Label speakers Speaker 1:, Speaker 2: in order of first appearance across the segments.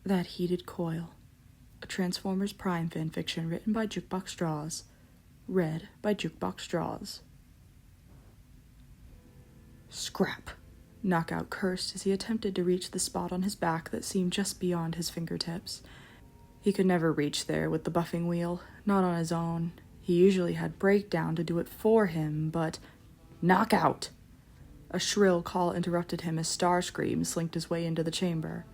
Speaker 1: That Heated Coil, a Transformers Prime fanfiction written by Jukebox Straws, read by Jukebox Straws. Scrap! Knockout cursed as he attempted to reach the spot on his back that seemed just beyond his fingertips. He could never reach there with the buffing wheel, not on his own. He usually had Breakdown to do it for him, but... Knockout! A shrill call interrupted him as Starscream slinked his way into the chamber.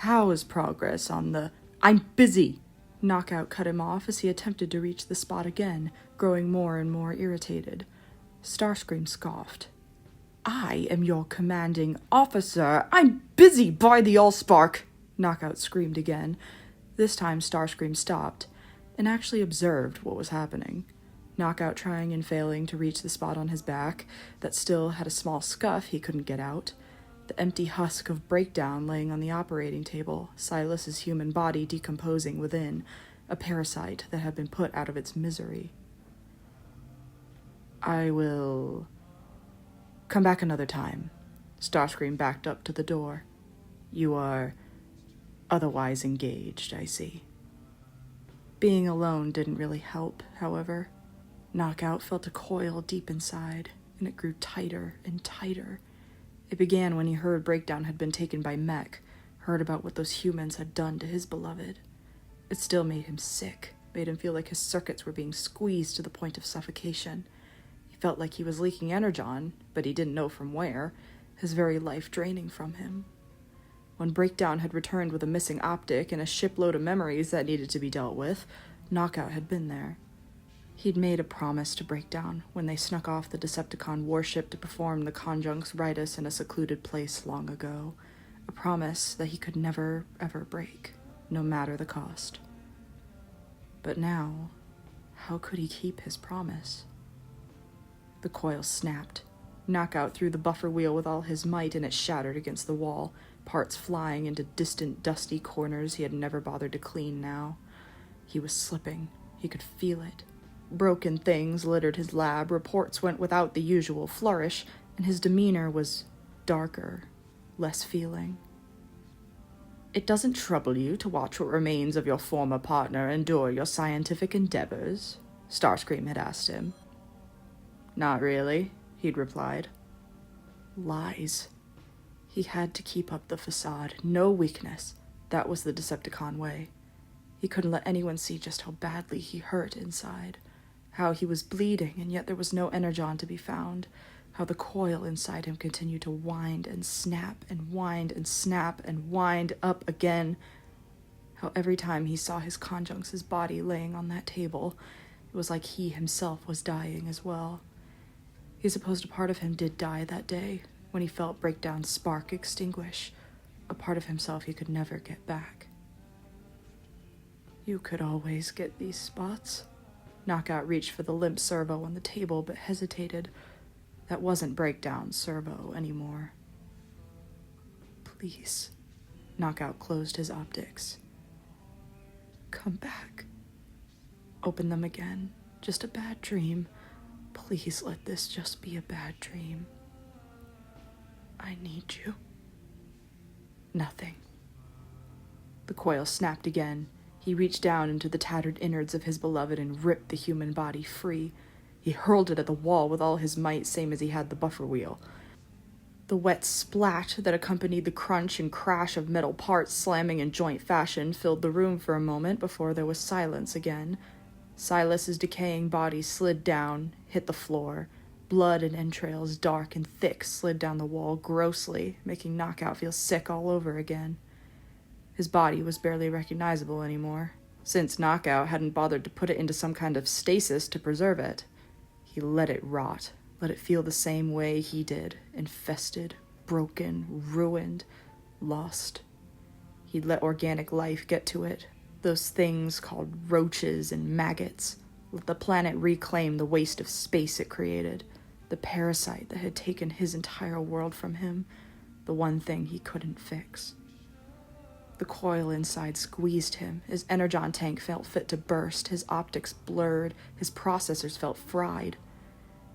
Speaker 1: How is progress on the... I'm busy! Knockout cut him off as he attempted to reach the spot again, growing more and more irritated. Starscream scoffed. I am your commanding officer. I'm busy, by the Allspark! Knockout screamed again. This time Starscream stopped, and actually observed what was happening. Knockout trying and failing to reach the spot on his back that still had a small scuff he couldn't get out. The empty husk of Breakdown laying on the operating table, Silas's human body decomposing within, a parasite that had been put out of its misery. I will... come back another time. Starscream backed up to the door. You are otherwise engaged, I see. Being alone didn't really help, however. Knockout felt a coil deep inside, and it grew tighter and tighter. It began when he heard Breakdown had been taken by Mech, heard about what those humans had done to his beloved. It still made him sick, made him feel like his circuits were being squeezed to the point of suffocation. He felt like he was leaking energon, but he didn't know from where, his very life draining from him. When Breakdown had returned with a missing optic and a shipload of memories that needed to be dealt with, Knockout had been there. He'd made a promise to Breakdown when they snuck off the Decepticon warship to perform the Conjunx Ritus in a secluded place long ago. A promise that he could never, ever break, no matter the cost. But now, how could he keep his promise? The coil snapped. Knockout threw the buffer wheel with all his might and it shattered against the wall, parts flying into distant, dusty corners he had never bothered to clean now. He was slipping. He could feel it. Broken things littered his lab, reports went without the usual flourish, and his demeanor was darker, less feeling. It doesn't trouble you to watch what remains of your former partner endure your scientific endeavors? Starscream had asked him. Not really, he'd replied. Lies. He had to keep up the facade, no weakness. That was the Decepticon way. He couldn't let anyone see just how badly he hurt inside. How he was bleeding, and yet there was no energon to be found. How the coil inside him continued to wind and snap and wind and snap and wind up again. How every time he saw his Conjunx's body laying on that table, it was like he himself was dying as well. He supposed a part of him did die that day, when he felt Breakdown's spark extinguish, a part of himself he could never get back. You could always get these spots. Knockout reached for the limp servo on the table, but hesitated. That wasn't Breakdown's servo anymore. Please. Knockout closed his optics. Come back. Open them again. Just a bad dream. Please let this just be a bad dream. I need you. Nothing. The coil snapped again. He reached down into the tattered innards of his beloved and ripped the human body free. He hurled it at the wall with all his might, same as he had the buffer wheel. The wet splat that accompanied the crunch and crash of metal parts slamming in joint fashion filled the room for a moment before there was silence again. Silas's decaying body slid down, hit the floor. Blood and entrails, dark and thick, slid down the wall grossly, making Knockout feel sick all over again. His body was barely recognizable anymore, since Knockout hadn't bothered to put it into some kind of stasis to preserve it. He let it rot, let it feel the same way he did, infested, broken, ruined, lost. He'd let organic life get to it, those things called roaches and maggots. Let the planet reclaim the waste of space it created, the parasite that had taken his entire world from him, the one thing he couldn't fix. The coil inside squeezed him. His energon tank felt fit to burst. His optics blurred. His processors felt fried.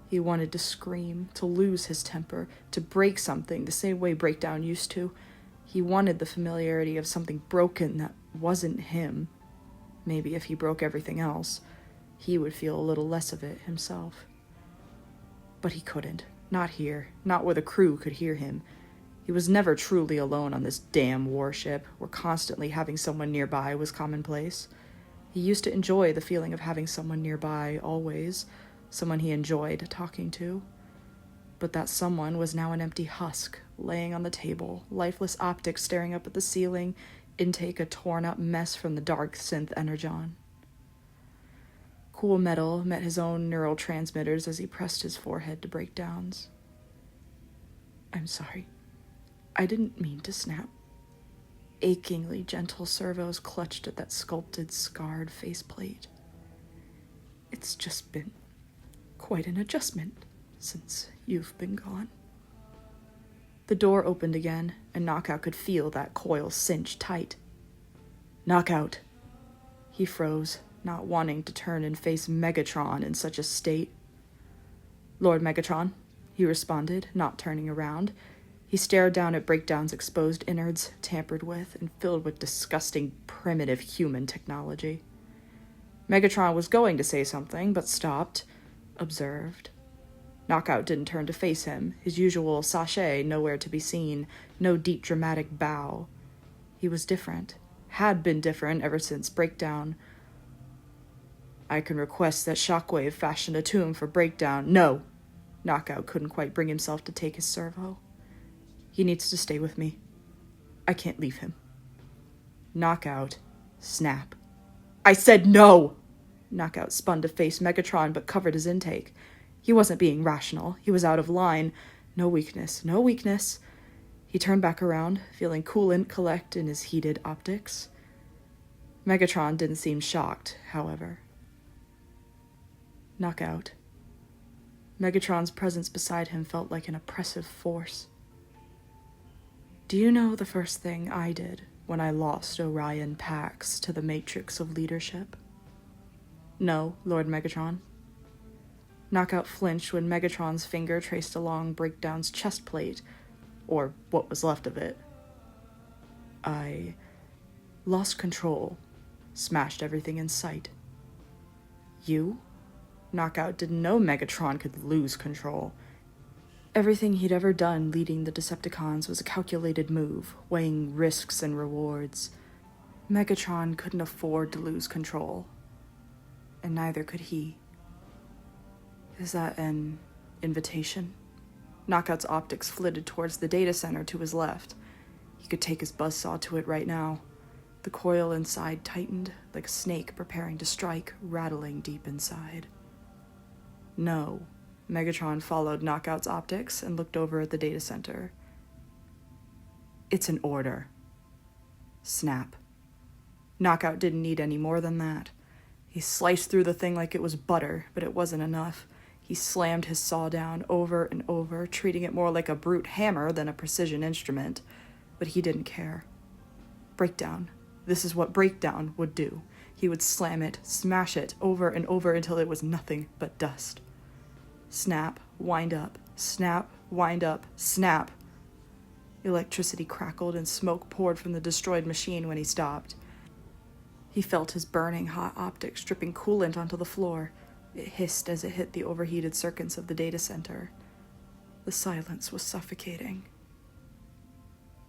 Speaker 1: He wanted to scream, to lose his temper, to break something the same way Breakdown used to. He wanted the familiarity of something broken that wasn't him. Maybe if he broke everything else, he would feel a little less of it himself. But he couldn't. Not here. Not where the crew could hear him. He was never truly alone on this damn warship, where constantly having someone nearby was commonplace. He used to enjoy the feeling of having someone nearby, always. Someone he enjoyed talking to. But that someone was now an empty husk, laying on the table, lifeless optics staring up at the ceiling, intake a torn-up mess from the dark synth energon. Cool metal met his own neural transmitters as he pressed his forehead to breakdowns. I'm sorry. I didn't mean to snap. Achingly gentle servos clutched at that sculpted, scarred faceplate. It's just been quite an adjustment since you've been gone. The door opened again, and Knockout could feel that coil cinch tight. Knockout! He froze, not wanting to turn and face Megatron in such a state. Lord Megatron, he responded, not turning around. He stared down at Breakdown's exposed innards, tampered with and filled with disgusting, primitive human technology. Megatron was going to say something, but stopped, observed. Knockout didn't turn to face him, his usual sachet nowhere to be seen, no deep dramatic bow. He was different, had been different ever since Breakdown. I can request that Shockwave fashion a tomb for Breakdown. No! Knockout couldn't quite bring himself to take his servo. He needs to stay with me. I can't leave him. Knockout. Snap. I said no! Knockout spun to face Megatron but covered his intake. He wasn't being rational. He was out of line. No weakness. No weakness. He turned back around, feeling coolant collect in his heated optics. Megatron didn't seem shocked, however. Knockout. Megatron's presence beside him felt like an oppressive force. Do you know the first thing I did when I lost Orion Pax to the matrix of leadership? No, Lord Megatron. Knockout flinched when Megatron's finger traced along Breakdown's chest plate, or what was left of it. I lost control, smashed everything in sight. You? Knockout didn't know Megatron could lose control. Everything he'd ever done leading the Decepticons was a calculated move, weighing risks and rewards. Megatron couldn't afford to lose control, and neither could he. Is that an invitation? Knockout's optics flitted towards the data center to his left. He could take his buzzsaw to it right now. The coil inside tightened, like a snake preparing to strike, rattling deep inside. No. Megatron followed Knockout's optics and looked over at the data center. It's an order. Snap. Knockout didn't need any more than that. He sliced through the thing like it was butter, but it wasn't enough. He slammed his saw down over and over, treating it more like a brute hammer than a precision instrument. But he didn't care. Breakdown. This is what Breakdown would do. He would slam it, smash it, over and over until it was nothing but dust. Snap, wind up, snap, wind up, snap. Electricity crackled and smoke poured from the destroyed machine when he stopped. He felt his burning hot optics dripping coolant onto the floor. It hissed as it hit the overheated circuits of the data center. The silence was suffocating.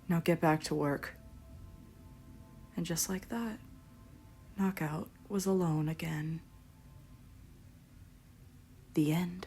Speaker 1: Now get back to work. And just like that, Knockout was alone again. The end.